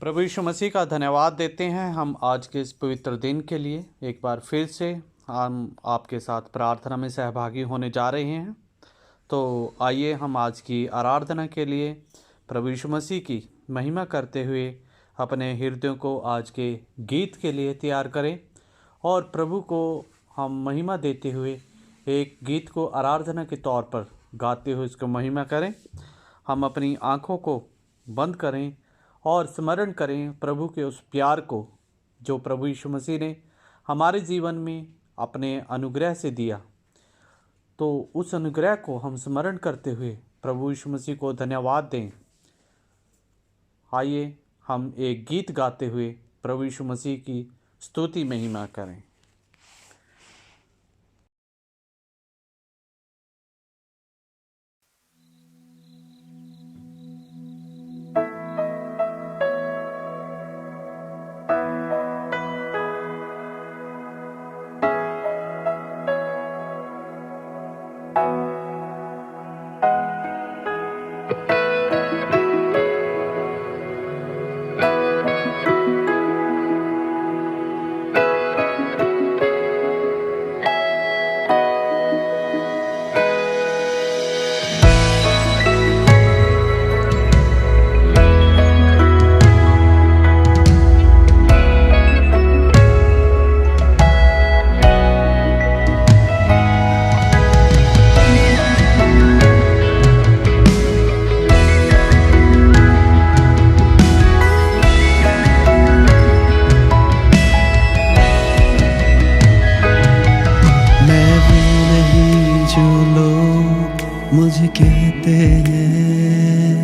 प्रभु यीशु मसीह का धन्यवाद देते हैं हम आज के इस पवित्र दिन के लिए। एक बार फिर से हम आपके साथ प्रार्थना में सहभागी होने जा रहे हैं। तो आइए हम आज की आराधना के लिए प्रभु यीशु मसीह की महिमा करते हुए अपने हृदयों को आज के गीत के लिए तैयार करें और प्रभु को हम महिमा देते हुए एक गीत को आराधना के तौर पर गाते हुए इसको महिमा करें। हम अपनी आँखों को बंद करें और स्मरण करें प्रभु के उस प्यार को जो प्रभु यीशु मसीह ने हमारे जीवन में अपने अनुग्रह से दिया। तो उस अनुग्रह को हम स्मरण करते हुए प्रभु यीशु मसीह को धन्यवाद दें। आइए हम एक गीत गाते हुए प्रभु यीशु मसीह की स्तुति महिमा करें। मुझे कहते हैं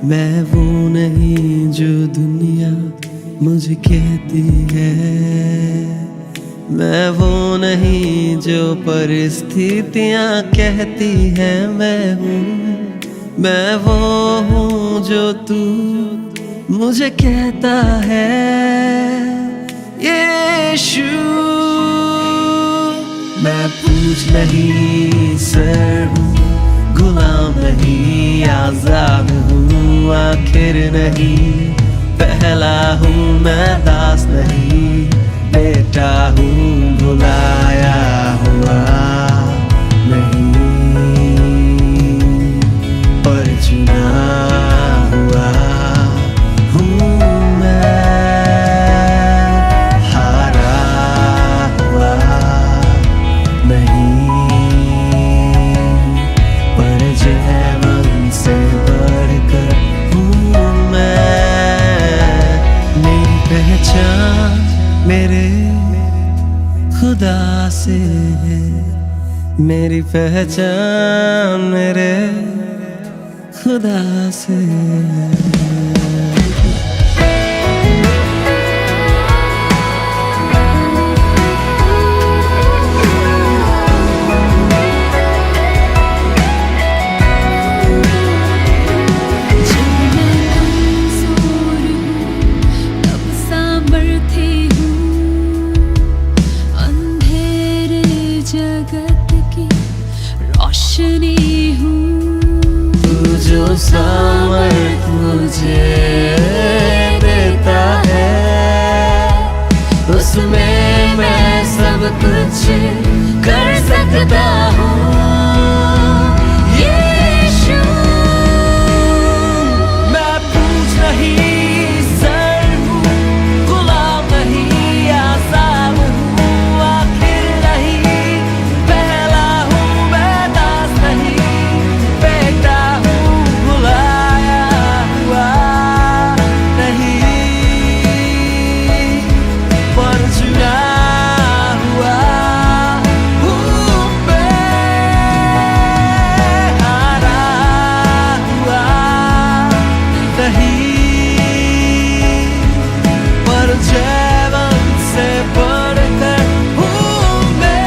मैं वो नहीं जो दुनिया मुझे कहती है, मैं वो नहीं जो परिस्थितियाँ कहती हैं। मैं वो हूँ जो तू मुझे कहता है। यीशु मैं पूछ नहीं सर हूँ, गुलाम नहीं आजाद हूँ, आखिर नहीं पहला हूँ, मैं दास नहीं बेटा हूँ, बुलाया हुआ नहीं पर चुना हुआ हूँ मैं, हारा हुआ नहीं से बढ़कर हूँ मैं। मेरी पहचान मेरे खुदा से है, मेरी पहचान मेरे खुदा से है। जो सामर्थ मुझे देता है उसमें मैं सब कुछ कर सकता हूँ। यीशु मैं पूछ नहीं सर हूँ, गुलाम नहीं आजाद हूँ, आखिर नहीं पहला हूँ, मैं दास नहीं बेटा हूँ, बुलाया हुआ नहीं पर चुना हुआ हूँ मैं, हारा हुआ नहीं पर जीवन से बढ़कर हूँ मैं।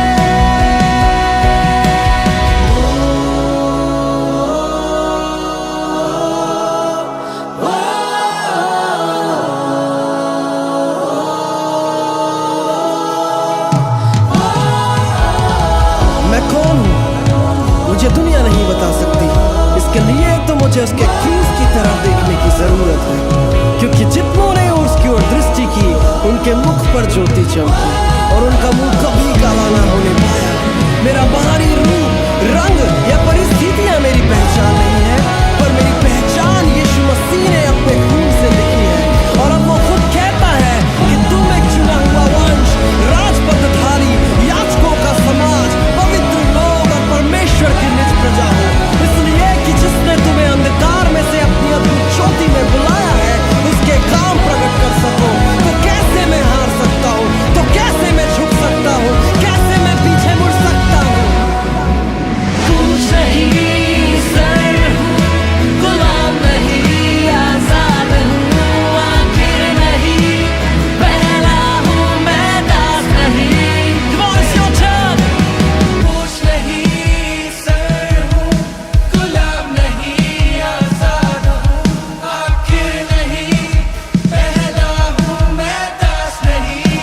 मैं कौन हूँ मुझे दुनिया नहीं बता सकती, इसके लिए तो मुझे उसके क्रूस की तरह देखने की जरूरत है, क्योंकि जितना सी चमकी और उनका मुंह कभी काला ना होने पाया। मेरा बाहरी रूप, रंग या परिस्थितियां मेरी पहचान नहीं है, पर मेरी पहचान यीशु मसीह ने अपने खून से लिखी है। और अब वो खुद कहता है कि तुम एक चुना हुआ वंश, राजपदधारी, याजकों का समाज, पवित्र लोग और परमेश्वर की निज प्रजा हो। इसलिए कि जिसने तुम्हें अंधकार में से अपनी अद्भुत ज्योति में बुलाया है, उसके काम प्रकट कर सको। तो कैसे मैं हार सकता हूँ? तो कैसे मैं झुक सकता हूँ? कैसे मैं पीछे मुड़ सकता हूँ? कुछ नहीं सर हूँ, गुलाम नहीं आजाद हूँ, आखिर नहीं पहला हूँ, मैं दास नहीं। Voice your turn। कुछ नहीं सर हूँ, गुलाम नहीं आजाद हूँ, आखिर नहीं पहला हूँ, मैं दास नहीं,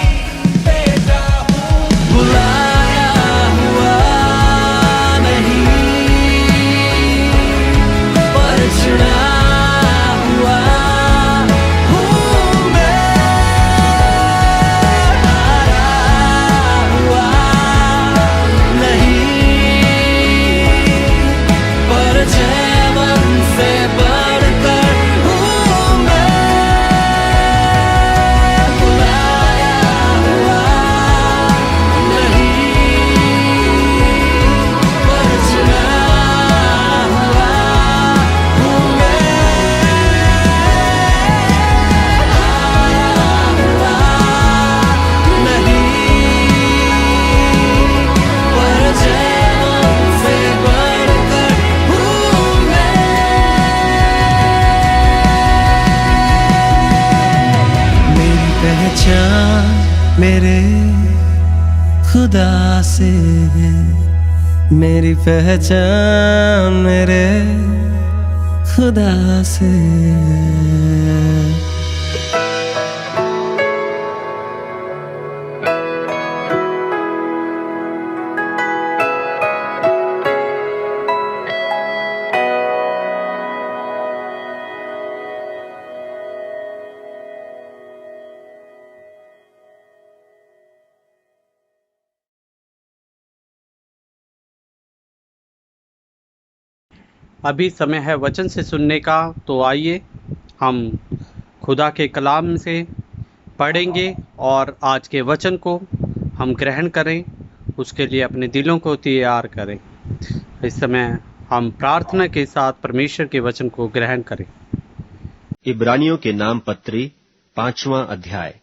बेटा हूँ। बुलाया हुआ नहीं, पर चुना हुआ हूँ मैं। हारा हुआ नहीं, पर जयवंत से बढ़कर हूँ मैं। बुलाया हुआ नहीं, पर चुना हुआ हूँ मैं। हारा हुआ नहीं, पर जयवंत से बढ़कर हूँ मैं। मेरी पहचान मेरे खुदा से है, मेरी पहचान मेरे खुदा से है। अभी समय है वचन से सुनने का, तो आइए हम खुदा के कलाम से पढ़ेंगे और आज के वचन को हम ग्रहण करें, उसके लिए अपने दिलों को तैयार करें। इस समय हम प्रार्थना के साथ परमेश्वर के वचन को ग्रहण करें। इब्रानियों के नाम पत्री 5वां अध्याय।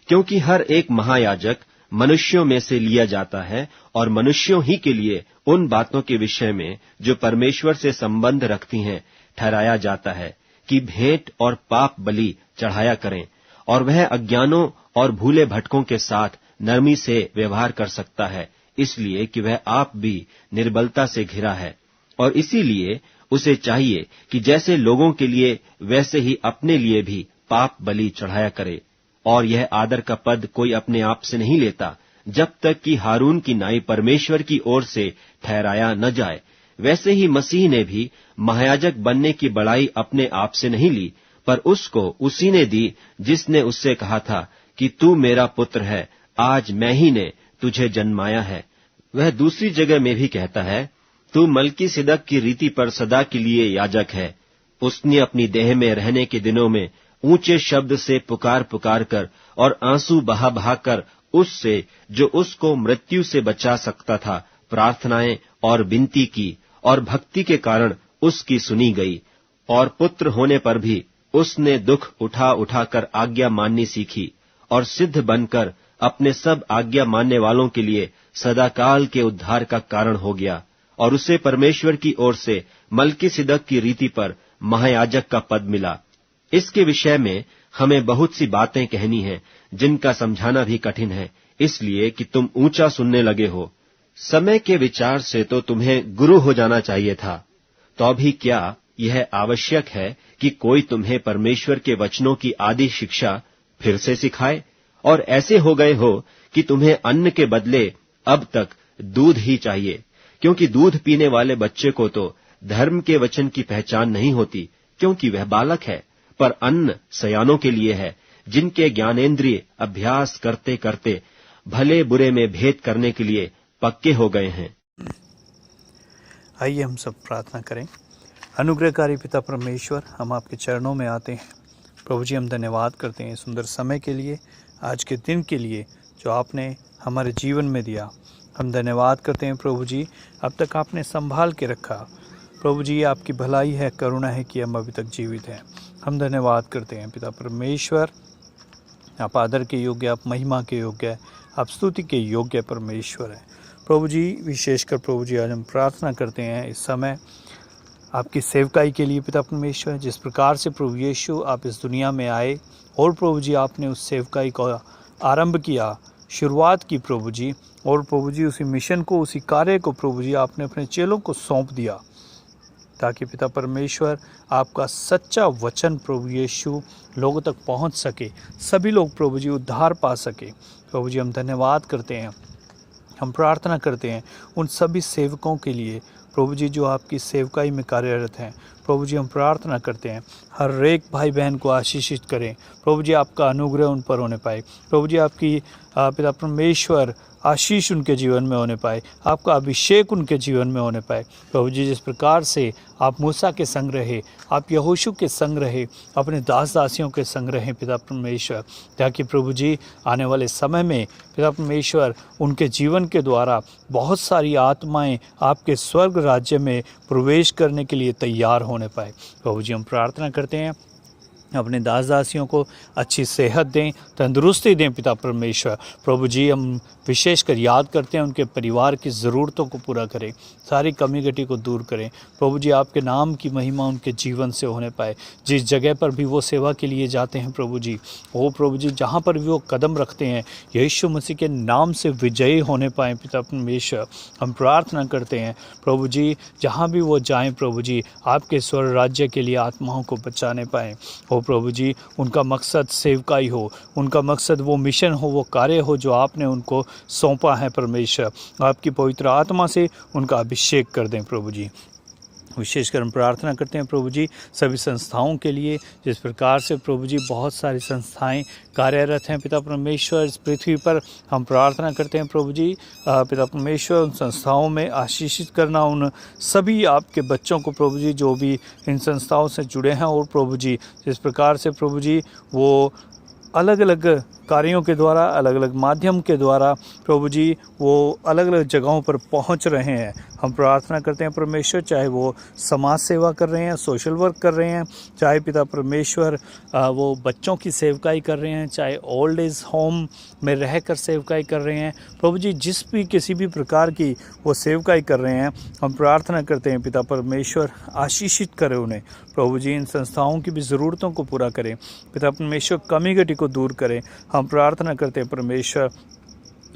क्योंकि हर एक महायाजक मनुष्यों में से लिया जाता है और मनुष्यों ही के लिए उन बातों के विषय में जो परमेश्वर से संबंध रखती हैं ठहराया जाता है कि भेंट और पाप बलि चढ़ाया करें, और वह अज्ञानों और भूले भटकों के साथ नरमी से व्यवहार कर सकता है, इसलिए कि वह आप भी निर्बलता से घिरा है। और इसीलिए उसे चाहिए कि जैसे लोगों के लिए वैसे ही अपने लिए भी पाप बलि चढ़ाया करे। और यह आदर का पद कोई अपने आप से नहीं लेता, जब तक कि हारून की नाई परमेश्वर की ओर से ठहराया न जाए। वैसे ही मसीह ने भी महायाजक बनने की बड़ाई अपने आप से नहीं ली, पर उसको उसी ने दी जिसने उससे कहा था कि तू मेरा पुत्र है, आज मैं ही ने तुझे जन्माया है। वह दूसरी जगह में भी कहता है, तू मलकीसिदक की रीति पर सदा के लिए याजक है। उसने अपनी देह में रहने के दिनों में ऊंचे शब्द से पुकार पुकार कर और आंसू बहा बहा कर उससे जो उसको मृत्यु से बचा सकता था प्रार्थनाएं और विनती की, और भक्ति के कारण उसकी सुनी गई। और पुत्र होने पर भी उसने दुख उठा उठा कर आज्ञा माननी सीखी, और सिद्ध बनकर अपने सब आज्ञा मानने वालों के लिए सदाकाल के उद्धार का कारण हो गया। और उसे परमेश्वर की ओर से मलकीसिदक की रीति पर महायाजक का पद मिला। इसके विषय में हमें बहुत सी बातें कहनी हैं, जिनका समझाना भी कठिन है, इसलिए कि तुम ऊंचा सुनने लगे हो। समय के विचार से तो तुम्हें गुरु हो जाना चाहिए था, तो अभी क्या यह आवश्यक है कि कोई तुम्हें परमेश्वर के वचनों की आदि शिक्षा फिर से सिखाए? और ऐसे हो गए हो कि तुम्हें अन्न के बदले अब तक दूध ही चाहिए, क्योंकि दूध पीने वाले बच्चे को तो धर्म के वचन की पहचान नहीं होती, क्योंकि वह बालक है। पर अन्न सयानों के लिए है, जिनके ज्ञानेंद्रिय अभ्यास करते करते भले बुरे में भेद करने के लिए पक्के हो गए हैं। आइए हम सब प्रार्थना करें। अनुग्रहकारी पिता परमेश्वर, हम आपके चरणों में आते हैं। प्रभु जी, हम धन्यवाद करते हैं सुंदर समय के लिए, आज के दिन के लिए जो आपने हमारे जीवन में दिया। हम धन्यवाद करते हैं प्रभु जी, अब तक आपने संभाल के रखा। प्रभु जी, आपकी भलाई है, करुणा है कि हम अभी तक जीवित हैं। हम धन्यवाद करते हैं पिता परमेश्वर। आप आदर के योग्य, आप महिमा के योग्य, आप स्तुति के योग्य परमेश्वर हैं। प्रभु जी, विशेषकर प्रभु जी आज हम प्रार्थना करते हैं इस समय आपकी सेवकाई के लिए पिता परमेश्वर। जिस प्रकार से प्रभु यीशु आप इस दुनिया में आए और प्रभु जी आपने उस सेवकाई को आरंभ किया, शुरुआत की प्रभु जी, और प्रभु जी उसी मिशन को, उसी कार्य को प्रभु जी आपने अपने चेलों को सौंप दिया, ताकि पिता परमेश्वर आपका सच्चा वचन प्रभु यीशु लोगों तक पहुंच सके, सभी लोग प्रभु जी उद्धार पा सके। प्रभु जी, हम धन्यवाद करते हैं, हम प्रार्थना करते हैं उन सभी सेवकों के लिए प्रभु जी जो आपकी सेवकाई में कार्यरत हैं। प्रभु जी, हम प्रार्थना करते हैं हर एक भाई बहन को आशीषित करें। प्रभु जी, आपका अनुग्रह उन पर होने पाए। प्रभु जी, आपकी पिता परमेश्वर आशीष उनके जीवन में होने पाए, आपका अभिषेक उनके जीवन में होने पाए। प्रभु जी, जिस प्रकार से आप मूसा के संग रहे, आप यहोशू के संग रहे, अपने दास दासियों के संग रहे पिता परमेश्वर, ताकि प्रभु जी आने वाले समय में पिता परमेश्वर उनके जीवन के द्वारा बहुत सारी आत्माएं आपके स्वर्ग राज्य में प्रवेश करने के लिए तैयार होने पाए। प्रभु जी, हम प्रार्थना करते हैं अपने दास दासियों को अच्छी सेहत दें, तंदुरुस्ती दें पिता परमेश्वर। प्रभु जी, हम विशेषकर याद करते हैं उनके परिवार की ज़रूरतों को पूरा करें, सारी कमी घटी को दूर करें। प्रभु जी, आपके नाम की महिमा उनके जीवन से होने पाए। जिस जगह पर भी वो सेवा के लिए जाते हैं प्रभु जी, वो प्रभु जी जहाँ पर भी वो कदम रखते हैं, यीशु मसीह के नाम से विजयी होने पाएँ पिता परमेश्वर। हम प्रार्थना करते हैं प्रभु जी, जहाँ भी वो जाएँ प्रभु जी, आपके स्वर्ग राज्य के लिए आत्माओं को बचाने पाएँ। प्रभु जी, उनका मकसद सेवकाई हो, उनका मकसद वो मिशन हो, वो कार्य हो जो आपने उनको सौंपा है परमेश्वर। आपकी पवित्र आत्मा से उनका अभिषेक कर दें प्रभु जी। विशेषकर हम प्रार्थना करते हैं प्रभु जी सभी संस्थाओं के लिए, जिस प्रकार से प्रभु जी बहुत सारी संस्थाएं कार्यरत हैं पिता परमेश्वर इस पृथ्वी पर। हम प्रार्थना करते हैं प्रभु जी पिता परमेश्वर उन संस्थाओं में आशीषित करना, उन सभी आपके बच्चों को प्रभु जी जो भी इन संस्थाओं से जुड़े हैं, और प्रभु जी जिस प्रकार से प्रभु जी वो अलग अलग कार्यों के द्वारा, अलग अलग माध्यम के द्वारा प्रभु जी वो अलग अलग जगहों पर पहुंच रहे हैं। हम प्रार्थना करते हैं परमेश्वर, चाहे वो समाज सेवा कर रहे हैं, सोशल वर्क कर रहे हैं, चाहे पिता परमेश्वर वो बच्चों की सेवकाई कर रहे हैं, चाहे ओल्ड एज होम में रहकर सेवकाई कर रहे हैं, प्रभु जी जिस भी किसी भी प्रकार की वो सेवकाई कर रहे हैं, हम प्रार्थना करते हैं पिता परमेश्वर आशीषित करें उन्हें। प्रभु जी इन संस्थाओं की भी ज़रूरतों को पूरा करें पिता परमेश्वर, कमी घटी को दूर करें। हम प्रार्थना करते हैं परमेश्वर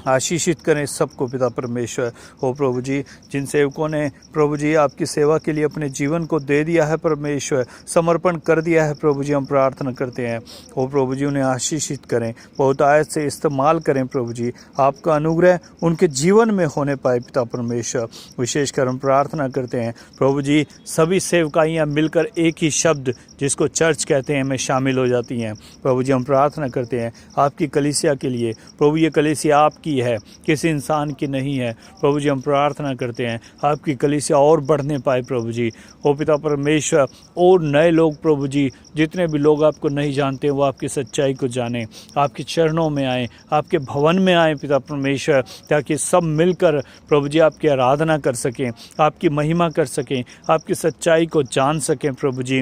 आशीषित करें सबको पिता परमेश्वर। हो प्रभु जी, जिन सेवकों ने प्रभु जी आपकी सेवा के लिए अपने जीवन को दे दिया है परमेश्वर, समर्पण कर दिया है प्रभु जी, हम प्रार्थना करते हैं हो प्रभु जी उन्हें आशीषित करें, बहुतायत से इस्तेमाल करें प्रभु जी, आपका अनुग्रह उनके जीवन में होने पाए पिता परमेश्वर। विशेषकर हम प्रार्थना करते हैं प्रभु जी सभी सेवकाइयाँ मिलकर एक ही शब्द जिसको चर्च कहते हैं में शामिल हो जाती हैं। प्रभु जी हम प्रार्थना करते हैं आपकी कलीसिया के लिए। प्रभु ये कलीसिया आपकी है, किसी इंसान की नहीं है। प्रभु जी हम प्रार्थना करते हैं आपकी कलीसिया और बढ़ने पाए प्रभु जी। ओ पिता परमेश्वर, और नए लोग प्रभु जी, जितने भी लोग आपको नहीं जानते वो आपकी सच्चाई को जानें, आपके चरणों में आएँ, आपके भवन में आएँ पिता परमेश्वर, ताकि सब मिलकर प्रभु जी आपकी आराधना कर सकें, आपकी महिमा कर सकें, आपकी सच्चाई को जान सकें। प्रभु जी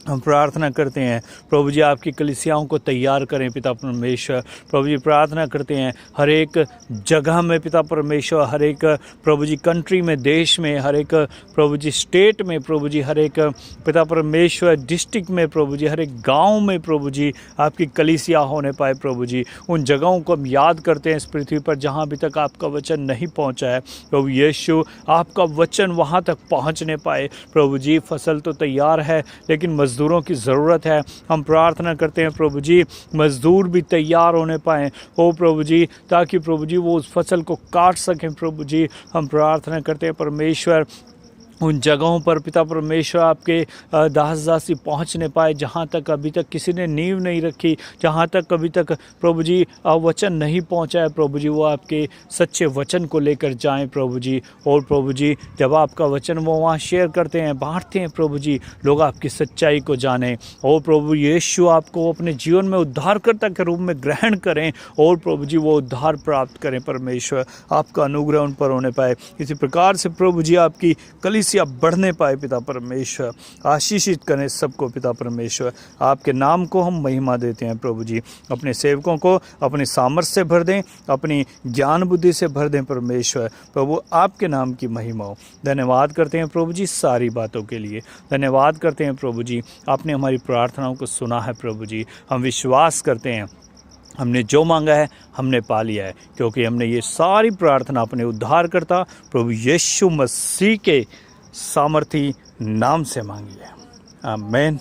हम प्रार्थना करते हैं प्रभु जी आपकी कलीसियाओं को तैयार करें पिता परमेश्वर। प्रभु जी प्रार्थना करते हैं हर एक जगह में पिता परमेश्वर, हर एक प्रभु जी कंट्री में, देश में, हर एक प्रभु जी स्टेट में प्रभु जी, हर एक पिता परमेश्वर डिस्ट्रिक्ट में प्रभु जी, हर एक गांव में प्रभु जी आपकी कलीसिया होने पाए प्रभु जी। उन जगहों को हम याद करते हैं इस पृथ्वी पर जहाँ अभी तक आपका वचन नहीं पहुँचा है प्रभु यीशु, आपका वचन वहाँ तक पहुँचने पाए प्रभु जी। फसल तो तैयार है लेकिन मजदूरों की ज़रूरत है। हम प्रार्थना करते हैं प्रभु जी मजदूर भी तैयार होने पाएँ ओ प्रभु जी, ताकि प्रभु जी वो उस फसल को काट सकें प्रभु जी। हम प्रार्थना करते हैं परमेश्वर उन जगहों पर पिता परमेश्वर आपके दास दासी पहुंचने पाए जहां तक अभी तक किसी ने नींव नहीं रखी, जहां तक अभी तक प्रभु जी वचन नहीं पहुंचा है प्रभु जी, वो आपके सच्चे वचन को लेकर जाएं प्रभु जी। और प्रभु जी जब आपका वचन वो वहाँ शेयर करते हैं, बांटते हैं प्रभु जी, लोग आपकी सच्चाई को जानें। और प्रभु यीशु आपको अपने जीवन में उद्धारकर्ता के रूप में ग्रहण करें और प्रभु जी वो उद्धार प्राप्त करें परमेश्वर, आपका अनुग्रह उन पर होने पाए। इसी प्रकार से प्रभु जी आपकी कलीसिया बढ़ने पाए पिता परमेश्वर, आशीषित करें सबको पिता परमेश्वर। आपके नाम को हम महिमा देते हैं प्रभु जी। अपने सेवकों को अपने सामर्थ्य से भर दें, अपनी ज्ञान बुद्धि से भर दें परमेश्वर। प्रभु आपके नाम की महिमा हो। धन्यवाद करते हैं प्रभु जी सारी बातों के लिए। धन्यवाद करते हैं प्रभु जी, आपने हमारी प्रार्थनाओं को सुना है प्रभु जी। हम विश्वास करते हैं हमने जो मांगा है हमने पा लिया है, क्योंकि हमने ये सारी प्रार्थना अपने उद्धारकर्ता प्रभु यीशु मसीह के सामर्थी नाम से मांगी है। आमीन।